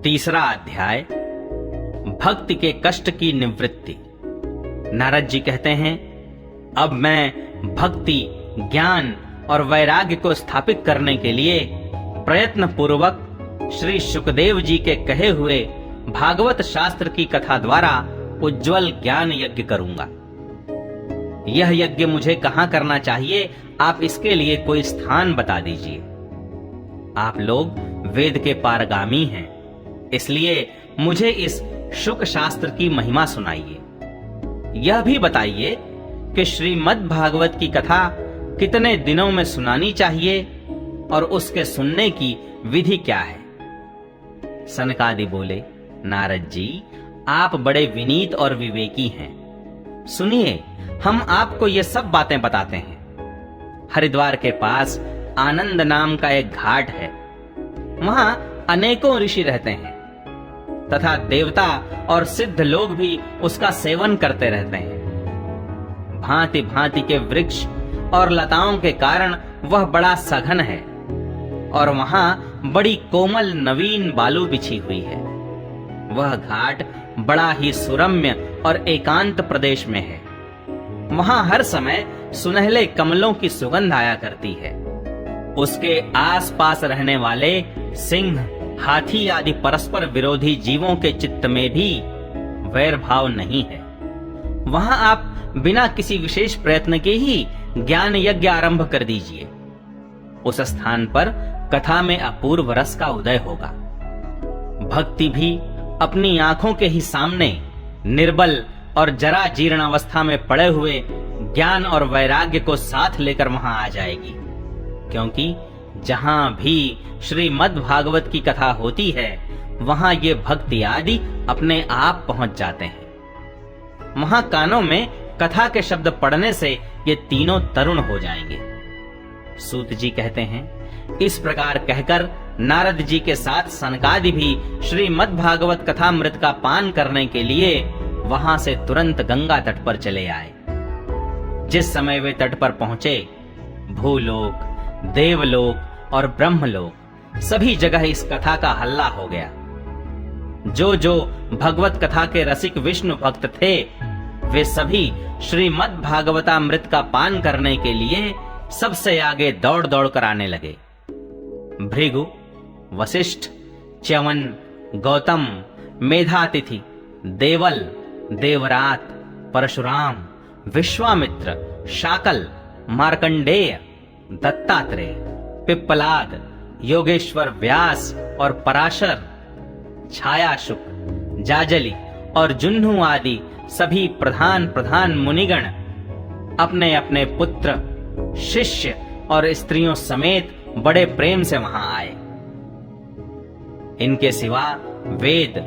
तीसरा अध्याय, भक्ति के कष्ट की निवृत्ति। नारद जी कहते हैं, अब मैं भक्ति, ज्ञान और वैराग्य को स्थापित करने के लिए प्रयत्न पूर्वक श्री सुखदेव जी के कहे हुए भागवत शास्त्र की कथा द्वारा उज्जवल ज्ञान यज्ञ करूंगा। यह यज्ञ मुझे कहां करना चाहिए, आप इसके लिए कोई स्थान बता दीजिए। आप लोग वेद के पारगामी हैं, इसलिए मुझे इस शुक शास्त्र की महिमा सुनाइए। यह भी बताइए कि श्रीमद् भागवत की कथा कितने दिनों में सुनानी चाहिए और उसके सुनने की विधि क्या है। सनकादि बोले, नारद जी, आप बड़े विनीत और विवेकी हैं। सुनिए, हम आपको ये सब बातें बताते हैं। हरिद्वार के पास आनंद नाम का एक घाट है। वहां अनेकों ऋषि रहते हैं तथा देवता और सिद्ध लोग भी उसका सेवन करते रहते हैं। भांति भांति के वृक्ष और लताओं के कारण वह बड़ा सघन है और वहां बड़ी कोमल नवीन बालू बिछी हुई है। वह घाट बड़ा ही सुरम्य और एकांत प्रदेश में है। वहां हर समय सुनहले कमलों की सुगंध आया करती है। उसके आसपास रहने वाले सिंह, हाथी आदि परस्पर विरोधी जीवों के चित्त में भी वैर भाव नहीं है। वहां आप बिना किसी विशेष प्रयत्न के ही ज्ञान यज्ञ आरंभ कर दीजिए। उस स्थान पर कथा में अपूर्व रस का उदय होगा। भक्ति भी अपनी आंखों के ही सामने निर्बल और जरा जीर्ण अवस्था में पड़े हुए ज्ञान और वैराग्य को साथ लेकर वहां आ जाएगी, क्योंकि जहां भी श्रीमद् भागवत की कथा होती है वहां ये भक्ति आदि अपने आप पहुंच जाते हैं। वहां कानों में कथा के शब्द पढ़ने से ये तीनों तरुण हो जाएंगे। सूत जी कहते हैं, इस प्रकार कहकर नारद जी के साथ सनकादि भी श्रीमद् भागवत कथामृत का पान करने के लिए वहां से तुरंत गंगा तट पर चले आए। जिस समय वे तट पर पहुंचे, भूलोक, देवलोक और ब्रह्मलोक सभी जगह इस कथा का हल्ला हो गया। जो जो भगवत कथा के रसिक विष्णु भक्त थे, वे सभी श्रीमद् भागवतामृत का पान करने के लिए सबसे आगे दौड़ दौड़ कर आने लगे। भृगु, वशिष्ठ, च्यवन, गौतम, मेधातिथि, देवल, देवरात, परशुराम, विश्वामित्र, शाकल, मार्कंडेय, दत्तात्रेय, पिप्पलाद, योगेश्वर व्यास और पराशर, छायाशुक, जाजली और जुन्नू आदि सभी प्रधान प्रधान मुनिगण अपने अपने पुत्र, शिष्य और स्त्रियों समेत बड़े प्रेम से वहां आए। इनके सिवा वेद,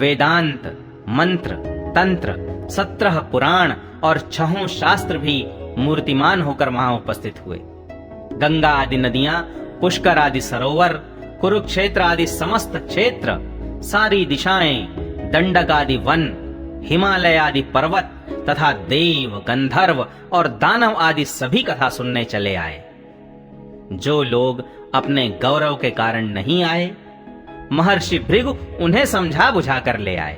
वेदांत, मंत्र, तंत्र, 17 पुराण और 6 शास्त्र भी मूर्तिमान होकर वहां उपस्थित हुए। गंगा आदि नदियां, पुष्कर आदि सरोवर, कुरुक्षेत्र आदि समस्त क्षेत्र, सारी दिशाएं, दंडक आदि वन, हिमालय आदि पर्वत तथा देव, गंधर्व और दानव आदि सभी कथा सुनने चले आए। जो लोग अपने गौरव के कारण नहीं आए, महर्षि भृगु उन्हें समझा बुझा कर ले आए।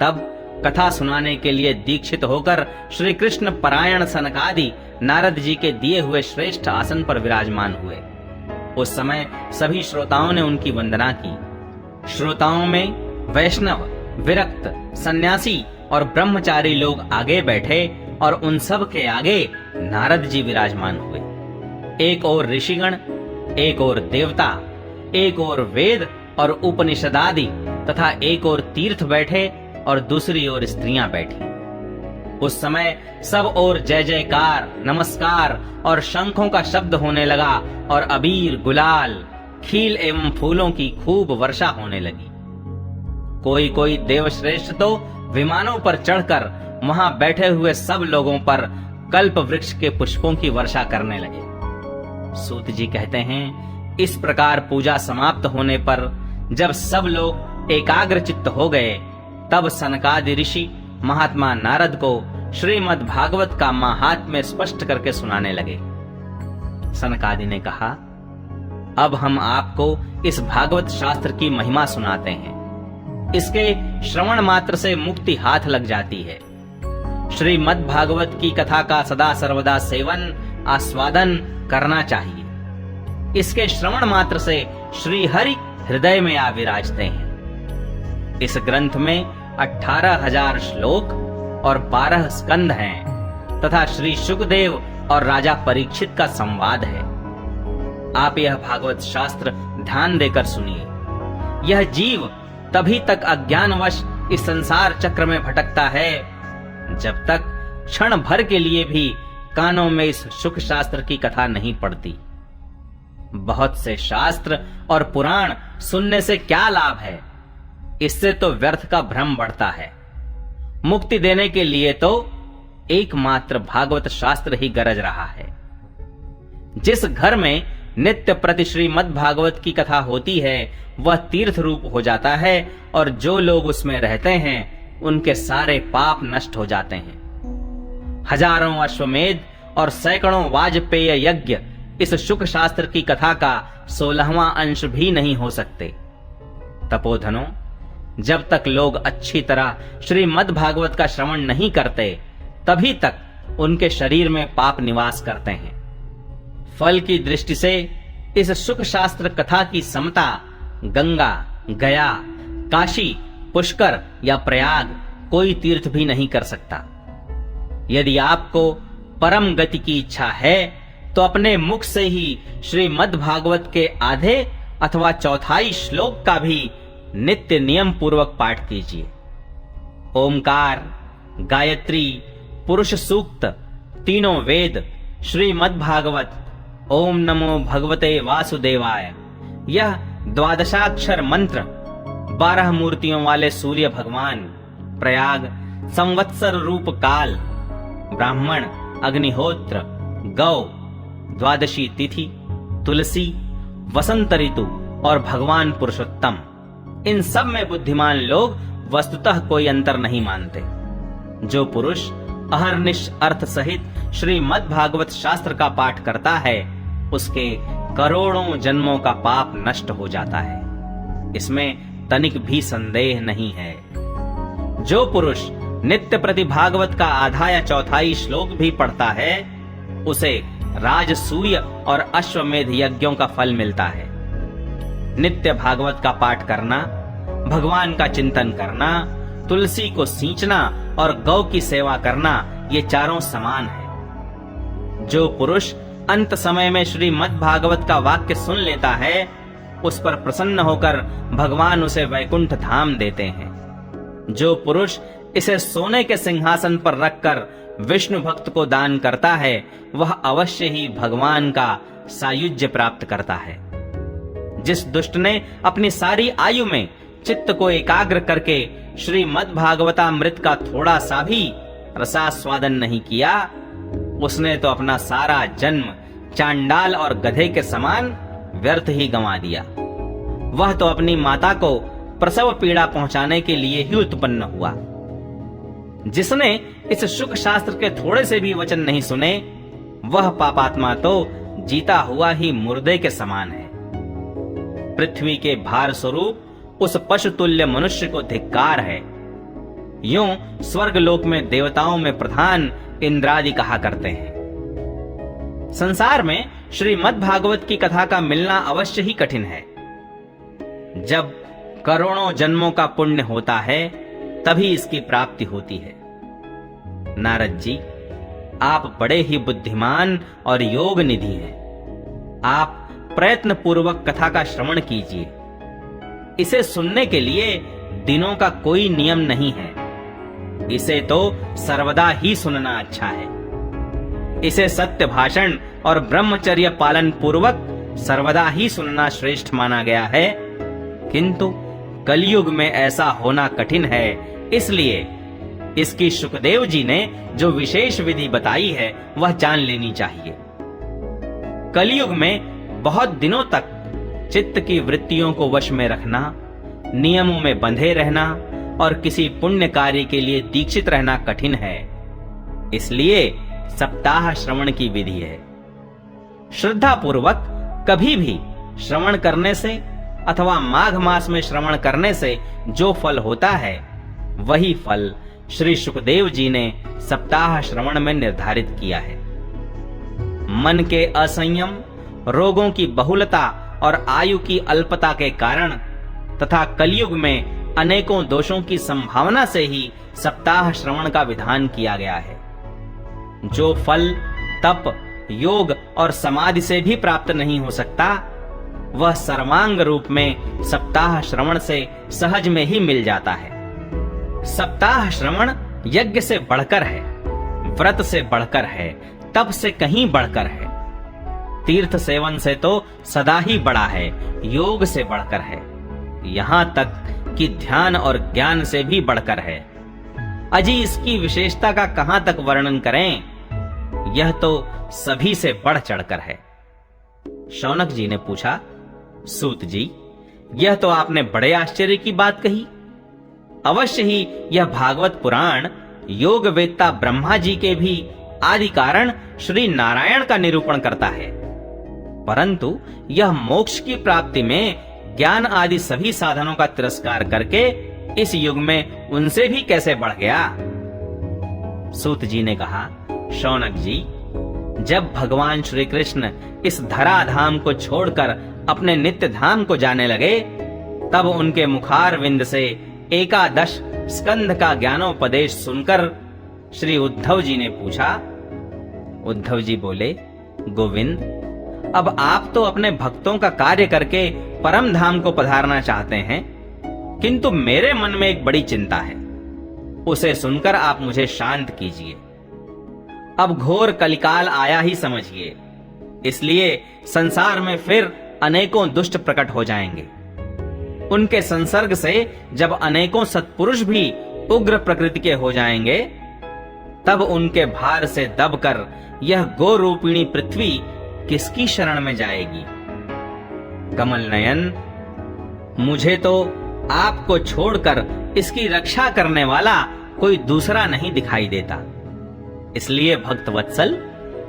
तब कथा सुनाने के लिए दीक्षित होकर श्री कृष्ण परायण सनकादि नारद जी के दिए हुए श्रेष्ठ आसन पर विराजमान हुए। उस समय सभी श्रोताओं ने उनकी वंदना की। श्रोताओं में वैष्णव, विरक्त, सन्यासी और ब्रह्मचारी लोग आगे बैठे और उन सब के आगे नारद जी विराजमान हुए। एक ओर ऋषिगण, एक ओर देवता, एक ओर वेद और उपनिषद आदि तथा एक ओर तीर्थ बैठे और दूसरी ओर स्त्रियां बैठी। उस समय सब ओर जय जयकार, नमस्कार और शंखों का शब्द होने लगा और अबीर, गुलाल, खील एवं फूलों की खूब वर्षा होने लगी। कोई कोई देवश्रेष्ठ तो विमानों पर चढ़कर वहां बैठे हुए सब लोगों पर कल्प वृक्ष के पुष्पों की वर्षा करने लगे। सूत जी कहते हैं, इस प्रकार पूजा समाप्त होने पर जब सब लोग एकाग्र चित्त हो गए, तब सनकादि ऋषि महात्मा नारद को श्रीमद् भागवत का महात्म्य स्पष्ट करके सुनाने लगे। सनकादि ने कहा, अब हम आपको इस भागवत शास्त्र की महिमा सुनाते हैं। इसके श्रवण मात्र से मुक्ति हाथ लग जाती है। श्रीमद् भागवत की कथा का सदा सर्वदा सेवन आस्वादन करना चाहिए। इसके श्रवण मात्र से श्री हरि हृदय में आ विराजते हैं। इस ग्रंथ में 18,000 श्लोक और 12 स्कंध हैं तथा श्री शुकदेव और राजा परीक्षित का संवाद है। आप यह भागवत शास्त्र ध्यान देकर सुनिए। यह जीव तभी तक अज्ञानवश इस संसार चक्र में भटकता है जब तक क्षण भर के लिए भी कानों में इस सुख शास्त्र की कथा नहीं पड़ती। बहुत से शास्त्र और पुराण सुनने से क्या लाभ है? इससे तो व्यर्थ का भ्रम बढ़ता है। मुक्ति देने के लिए तो एकमात्र भागवत शास्त्र ही गरज रहा है। जिस घर में नित्य प्रति श्रीमद् भागवत की कथा होती है वह तीर्थ रूप हो जाता है और जो लोग उसमें रहते हैं उनके सारे पाप नष्ट हो जाते हैं। हजारों अश्वमेध और सैकड़ों वाजपेय यज्ञ इस शुक शास्त्र की कथा का 16वां अंश भी नहीं हो सकते। तपोधनों, जब तक लोग अच्छी तरह श्रीमद् भागवत का श्रवण नहीं करते तभी तक उनके शरीर में पाप निवास करते हैं। फल की दृष्टि से इस शुक शास्त्र कथा की समता गंगा, गया, काशी, पुष्कर या प्रयाग कोई तीर्थ भी नहीं कर सकता। यदि आपको परम गति की इच्छा है तो अपने मुख से ही श्रीमद् भागवत के आधे अथवा चौथाई श्लोक का भी नित्य नियम पूर्वक पाठ कीजिए। ओमकार, गायत्री, पुरुष सूक्त, तीनों वेद, श्रीमद् भागवत, ओम नमो भगवते वासुदेवाय, यह 12 मंत्र 12 मूर्तियों वाले सूर्य भगवान, प्रयाग, संवत्सर रूप काल, ब्राह्मण, अग्निहोत्र, गौ, द्वादशी तिथि, तुलसी, वसंत ऋतु और भगवान पुरुषोत्तम, इन सब में बुद्धिमान लोग वस्तुतः कोई अंतर नहीं मानते। जो पुरुष अहर्निश अर्थ सहित श्रीमद् भागवत शास्त्र का पाठ करता है उसके करोड़ों जन्मों का पाप नष्ट हो जाता है। इसमें तनिक भी संदेह नहीं है। जो पुरुष नित्य प्रति भागवत का आधा या चौथाई श्लोक भी पढ़ता है उसे राजसूय और अश्वमेध यज्ञों का फल मिलता है। नित्य भागवत का पाठ करना, भगवान का चिंतन करना, तुलसी को सींचना और गौ की सेवा करना, ये चारों समान है। जो पुरुष अंत समय में श्रीमद् भागवत का वाक्य सुन लेता है उस पर प्रसन्न होकर भगवान उसे वैकुंठ धाम देते हैं। जो पुरुष इसे सोने के सिंहासन पर रखकर विष्णु भक्त को दान करता है वह अवश्य ही भगवान का सायुज्य प्राप्त करता है। जिस दुष्ट ने अपनी सारी आयु में चित्त को एकाग्र करके श्रीमद् भागवतामृत का थोड़ा सा भी रसास्वादन नहीं किया उसने तो अपना सारा जन्म चांडाल और गधे के समान व्यर्थ ही गंवा दिया। वह तो अपनी माता को प्रसव पीड़ा पहुंचाने के लिए ही उत्पन्न हुआ। जिसने इस शुक शास्त्र के थोड़े से भी वचन नहीं सुने वह पापात्मा तो जीता हुआ ही मुर्दे के समान है। पृथ्वी के भार स्वरूप उस पशु तुल्य मनुष्य को धिक्कार है। यूं स्वर्ग लोक में देवताओं में प्रधान इंद्रादि कहा करते हैं। संसार में श्रीमद् भागवत की कथा का मिलना अवश्य ही कठिन है। जब करोड़ों जन्मों का पुण्य होता है तभी इसकी प्राप्ति होती है। नारद जी, आप बड़े ही बुद्धिमान और योग निधि हैं। आप प्रयत्न पूर्वक कथा का श्रवण कीजिए। इसे सुनने के लिए दिनों का कोई नियम नहीं है। इसे तो सर्वदा ही सुनना अच्छा है। इसे सत्य भाषण और ब्रह्मचर्य पालन पूर्वक सर्वदा ही सुनना श्रेष्ठ माना गया है। किंतु कलयुग में ऐसा होना कठिन है, इसलिए इसकी शुकदेव जी ने जो विशेष विधि बताई है वह जान लेनी चाहिए। कलयुग में बहुत दिनों तक चित्त की वृत्तियों को वश में रखना, नियमों में बंधे रहना और किसी पुण्य कार्य के लिए दीक्षित रहना कठिन है। इसलिए सप्ताह श्रवण की विधि है। श्रद्धा पूर्वक कभी भी श्रवण करने से अथवा माघ मास में श्रवण करने से जो फल होता है, वही फल श्री सुखदेव जी ने सप्ताह श्रवण में निर्धारित किया है। मन के असंयम, रोगों की बहुलता और आयु की अल्पता के कारण तथा कलयुग में अनेकों दोषों की संभावना से ही सप्ताह श्रवण का विधान किया गया है। जो फल तप, योग और समाधि से भी प्राप्त नहीं हो सकता, वह सर्वांग रूप में सप्ताह श्रवण से सहज में ही मिल जाता है। सप्ताह श्रवण यज्ञ से बढ़कर है, व्रत से बढ़कर है, तप से कहीं बढ़कर है, तीर्थ सेवन से तो सदा ही बड़ा है, योग से बढ़कर है, यहां तक कि ध्यान और ज्ञान से भी बढ़कर है। अजी इसकी विशेषता का कहां तक वर्णन करें, यह तो सभी से बढ़ चढ़कर है। शौनक जी ने पूछा, सूत जी, यह तो आपने बड़े आश्चर्य की बात कही। अवश्य ही यह भागवत पुराण योग वेत्ता ब्रह्मा जी के भी आदि कारण श्री नारायण का निरूपण करता है, परंतु यह मोक्ष की प्राप्ति में ज्ञान आदि सभी साधनों का तिरस्कार करके इस युग में उनसे भी कैसे बढ़ गया। सूत जी ने कहा, शौनक जी, जब भगवान श्री कृष्ण इस धराधाम को छोड़कर अपने नित्य धाम को जाने लगे, तब उनके मुखार विंद से 11 स्कंध का ज्ञानोपदेश सुनकर श्री उद्धव जी ने पूछा। उद्धव जी बोले, गोविंद, अब आप तो अपने भक्तों का कार्य करके परम धाम को पधारना चाहते हैं, किंतु मेरे मन में एक बड़ी चिंता है, उसे सुनकर आप मुझे शांत कीजिए। अब घोर कलिकाल आया ही समझिए, इसलिए संसार में फिर अनेकों दुष्ट प्रकट हो जाएंगे। उनके संसर्ग से जब अनेकों सत्पुरुष भी उग्र प्रकृति के हो जाएंगे, तब उनके भार से दबकर यह गो रूपिणी पृथ्वी किसकी शरण में जाएगी। कमल नयन, मुझे तो आपको छोड़कर इसकी रक्षा करने वाला कोई दूसरा नहीं दिखाई देता, इसलिए भक्त वत्सल,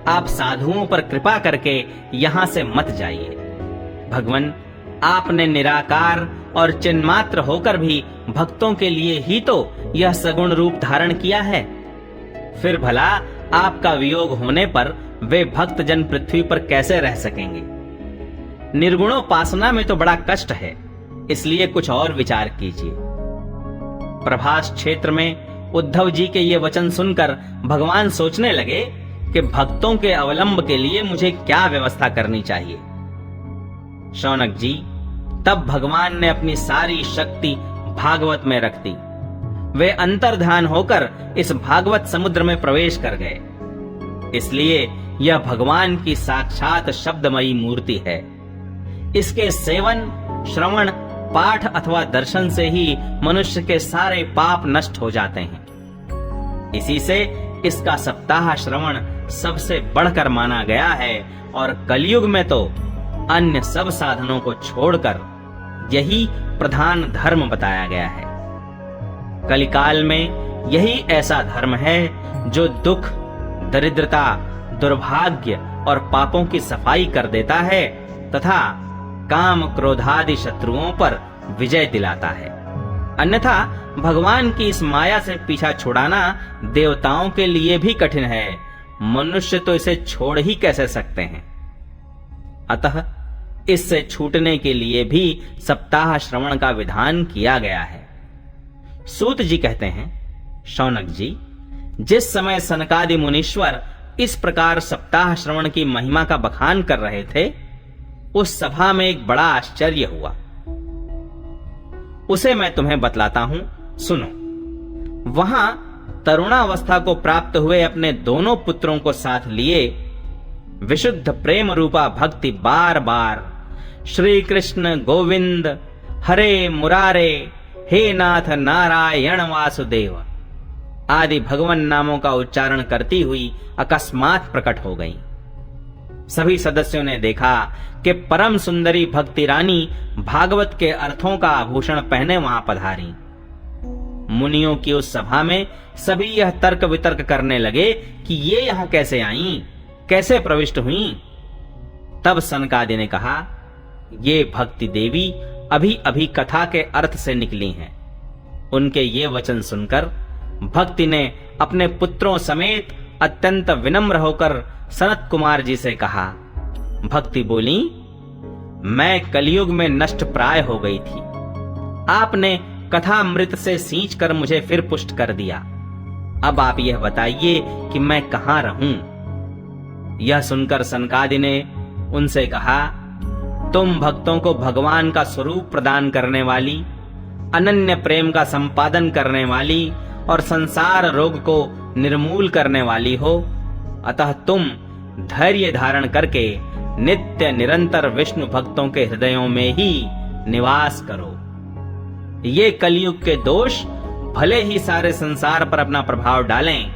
आप साधुओं पर कृपा करके यहां से मत जाइए। भगवन, आपने निराकार और चिन्मात्र होकर भी भक्तों के लिए ही तो यह सगुण रूप धारण किया है, फिर भला आपका वियोग होने पर वे भक्त जन पृथ्वी पर कैसे रह सकेंगे। निर्गुणोपासना में तो बड़ा कष्ट है, इसलिए कुछ और विचार कीजिए। प्रभास क्षेत्र में उद्धव जी के ये वचन सुनकर भगवान सोचने लगे कि भक्तों के अवलंब के लिए मुझे क्या व्यवस्था करनी चाहिए। शौनक जी, तब भगवान ने अपनी सारी शक्ति भागवत में रख दी। वे अंतर्धान होकर इस भागवत समुद्र में प्रवेश कर गए, इसलिए यह भगवान की साक्षात शब्दमयी मूर्ति है। इसके सेवन, श्रवण, पाठ अथवा दर्शन से ही मनुष्य के सारे पाप नष्ट हो जाते हैं। इसी से इसका सप्ताह श्रवण सबसे बढ़कर माना गया है और कलयुग में तो अन्य सब साधनों को छोड़कर यही प्रधान धर्म बताया गया है। कलिकाल में यही ऐसा धर्म है जो दुख, दरिद्रता, दुर्भाग्य और पापों की सफाई कर देता है तथा काम, क्रोधादि शत्रुओं पर विजय दिलाता है। अन्यथा भगवान की इस माया से पीछा छुड़ाना देवताओं के लिए भी कठिन है, मनुष्य तो इसे छोड़ ही कैसे सकते हैं। अतः इससे छूटने के लिए भी सप्ताह श्रवण का विधान किया गया है। सूत जी कहते हैं, शौनक जी, जिस समय सनकादि मुनीश्वर इस प्रकार सप्ताह श्रवण की महिमा का बखान कर रहे थे, उस सभा में एक बड़ा आश्चर्य हुआ। उसे मैं तुम्हें बतलाता हूं, सुनो। वहां तरुणावस्था को प्राप्त हुए अपने दोनों पुत्रों को साथ लिए विशुद्ध प्रेम रूपा भक्ति बार बार श्री कृष्ण गोविंद हरे मुरारे हे नाथ नारायण वासुदेव आदि भगवान नामों का उच्चारण करती हुई अकस्मात प्रकट हो गई। सभी सदस्यों ने देखा कि परम सुंदरी भक्ति रानी भागवत के अर्थों का आभूषण पहने वहां पधारी। मुनियों की उस सभा में सभी यह तर्क वितर्क करने लगे कि ये यहां कैसे आईं, कैसे प्रविष्ट हुईं। तब सनकादि ने कहा, ये भक्ति देवी अभी अभी कथा के अर्थ से निकली हैं। उनके ये वचन सुनकर भक्ति ने अपने पुत्रों समेत अत्यंत विनम्र होकर सनत कुमार जी से कहा। भक्ति बोली, मैं कलयुग में नष्ट प्राय हो गई थी। आपने कथामृत से सींच कर मुझे फिर पुष्ट कर दिया। अब आप यह बताइए कि मैं कहां रहूं? यह सुनकर सनकादि ने उनसे कहा, तुम भक्तों को भगवान का स्वरूप प्रदान करने वाली, अनन्य प्रेम का संपादन करने वाली और संसार रोग को निर्मूल करने वाली हो। अतः तुम धैर्य धारण करके नित्य निरंतर विष्णु भक्तों के हृदयों में ही निवास करो। ये कलयुग के दोष भले ही सारे संसार पर अपना प्रभाव डालें,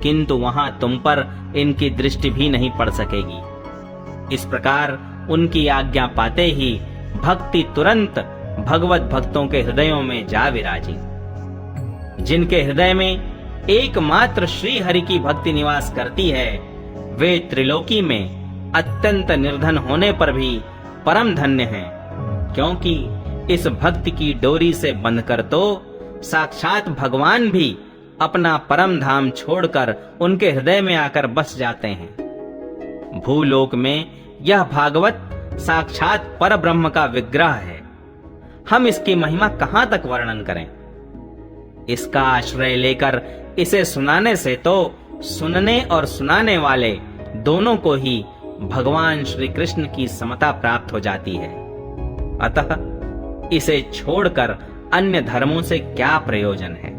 किंतु वहां तुम पर इनकी दृष्टि भी नहीं पड़ सकेगी। इस प्रकार उनकी आज्ञा पाते ही भक्ति तुरंत भगवत भक्तों के हृदयों में जा विराजी। जिनके हृदय में एकमात्र श्री हरि की भक्ति निवास करती है, वे त्रिलोकी में अत्यंत निर्धन होने पर भी परम धन्य हैं, क्योंकि इस भक्ति की डोरी से बंधकर तो साक्षात भगवान भी अपना परम धाम छोड़कर उनके हृदय में आकर बस जाते हैं। भूलोक में यह भागवत साक्षात पर ब्रह्म का विग्रह है। हम इसकी महिमा कहां तक वर्णन करें? इसका आश्रय लेकर इसे सुनाने से तो सुनने और सुनाने वाले दोनों को ही भगवान श्री कृष्ण की समता प्राप्त हो जाती है। अतः इसे छोड़कर अन्य धर्मों से क्या प्रयोजन है?